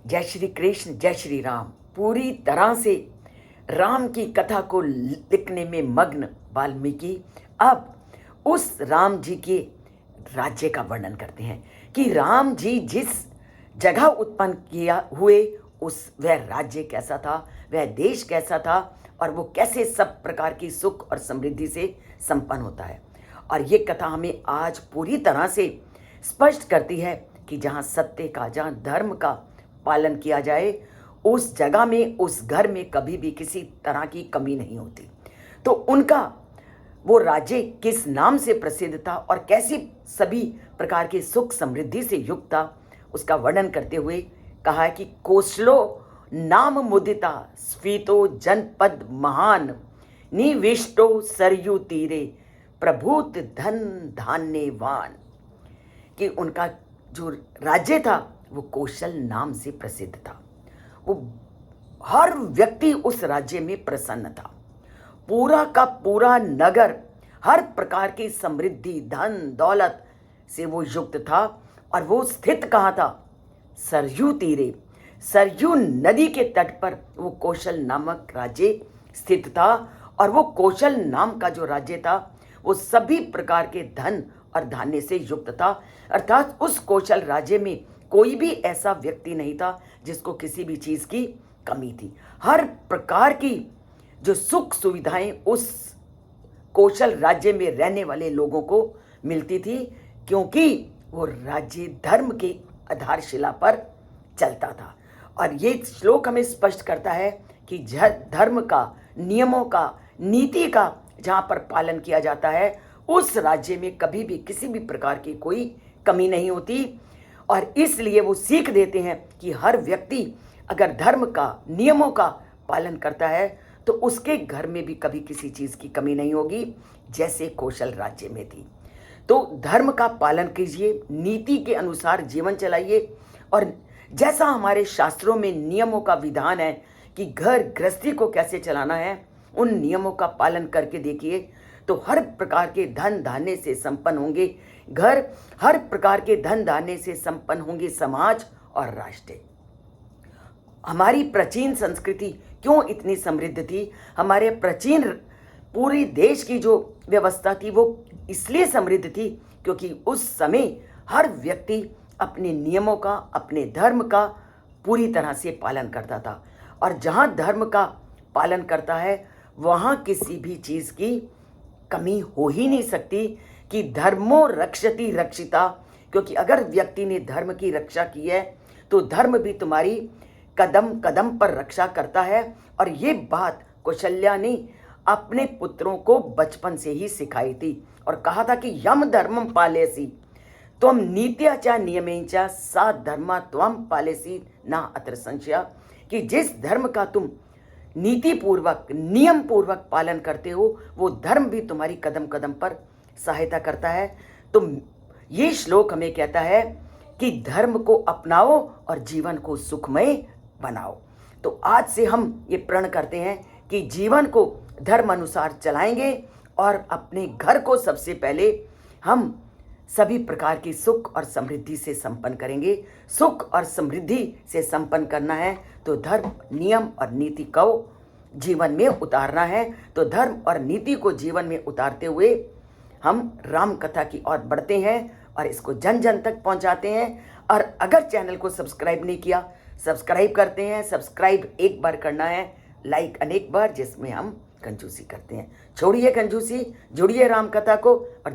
जय श्री कृष्ण, जय श्री राम। पूरी तरह से राम की कथा को लिखने में मग्न वाल्मीकि अब उस राम जी के राज्य का वर्णन करते हैं कि राम जी जिस जगह उत्पन्न किया हुए उस वह राज्य कैसा था, वह देश कैसा था और वो कैसे सब प्रकार की सुख और समृद्धि से संपन्न होता है। और ये कथा हमें आज पूरी तरह से स्पष्ट करती है कि जहाँ सत्य का, जहाँ धर्म का पालन किया जाए, उस जगह में, उस घर में कभी भी किसी तरह की कमी नहीं होती। तो उनका वो राज्य किस नाम से प्रसिद्ध था और कैसी सभी प्रकार की सुख समृद्धि से युक्त था, उसका वर्णन करते हुए कहा है कि कौशलो नाम मुदिता स्फीतो जनपद महान निविष्टो सरयू तीरे प्रभूत धन धान्यवान। कि उनका जो राज्य था वो कौशल नाम से प्रसिद्ध था। वो हर व्यक्ति उस राज्य में प्रसन्न था। पूरा का पूरा नगर हर प्रकार की समृद्धि, धन दौलत से वो युक्त था। और वो स्थित कहाँ था? सरयू तीरे, सरयू नदी के तट पर वो कौशल नामक राज्य स्थित था। और वो कौशल नाम का जो राज्य था वो सभी प्रकार के धन और धान्य से युक्त था। अर्थात उस कौशल राज्य में कोई भी ऐसा व्यक्ति नहीं था जिसको किसी भी चीज की कमी थी। हर प्रकार की जो सुख सुविधाएं उस कौशल राज्य में रहने वाले लोगों को मिलती थी, क्योंकि वो राज्य धर्म के आधारशिला पर चलता था। और ये श्लोक हमें स्पष्ट करता है कि धर्म का, नियमों का, नीति का जहाँ पर पालन किया जाता है उस राज्य में कभी भी किसी भी प्रकार की कोई कमी नहीं होती। और इसलिए वो सीख देते हैं कि हर व्यक्ति अगर धर्म का, नियमों का पालन करता है तो उसके घर में भी कभी किसी चीज़ की कमी नहीं होगी, जैसे कौशल राज्य में थी। तो धर्म का पालन कीजिए, नीति के अनुसार जीवन चलाइए। और जैसा हमारे शास्त्रों में नियमों का विधान है कि घर गृहस्थी को कैसे चलाना है, उन नियमों का पालन करके देखिए तो हर प्रकार के धन धान्य से संपन्न होंगे घर, हर प्रकार के धन धान्य से संपन्न होंगे समाज और राष्ट्र। हमारी प्राचीन संस्कृति क्यों इतनी समृद्ध थी? हमारे प्राचीन पूरी देश की जो व्यवस्था थी वो इसलिए समृद्ध थी क्योंकि उस समय हर व्यक्ति अपने नियमों का, अपने धर्म का पूरी तरह से पालन करता था। और जहाँ धर्म का पालन करता है वहाँ किसी भी चीज़ की कमी हो ही नहीं सकती। कि धर्मो रक्षति रक्षिता, क्योंकि अगर व्यक्ति ने धर्म की रक्षा की है तो धर्म भी तुम्हारी कदम कदम पर रक्षा करता है। और ये बात कौशल्या ने अपने पुत्रों को बचपन से ही सिखाई थी और कहा था कि यम धर्मम पालेसी त्वम नीत्या च नियमेच सा धर्मा त्वम पालेसी ना अत्र संशय। कि जिस धर्म का तुम नीति पूर्वक, नियम पूर्वक पालन करते हो वो धर्म भी तुम्हारी कदम कदम पर सहायता करता है। तो ये श्लोक हमें कहता है कि धर्म को अपनाओ और जीवन को सुखमय बनाओ। तो आज से हम ये प्रण करते हैं कि जीवन को धर्म अनुसार चलाएंगे और अपने घर को सबसे पहले हम सभी प्रकार की सुख और समृद्धि से संपन्न करेंगे। सुख और समृद्धि से संपन्न करना है तो धर्म, नियम और नीति को जीवन में उतारना है। तो धर्म और नीति को जीवन में उतारते हुए हम राम कथा की ओर बढ़ते हैं और इसको जन जन तक पहुंचाते हैं। और अगर चैनल को सब्सक्राइब नहीं किया, सब्सक्राइब करते हैं। सब्सक्राइब एक बार करना है, लाइक अनेक बार, जिसमें हम कंजूसी करते हैं। छोड़िए कंजूसी, जुड़िए राम कथा को और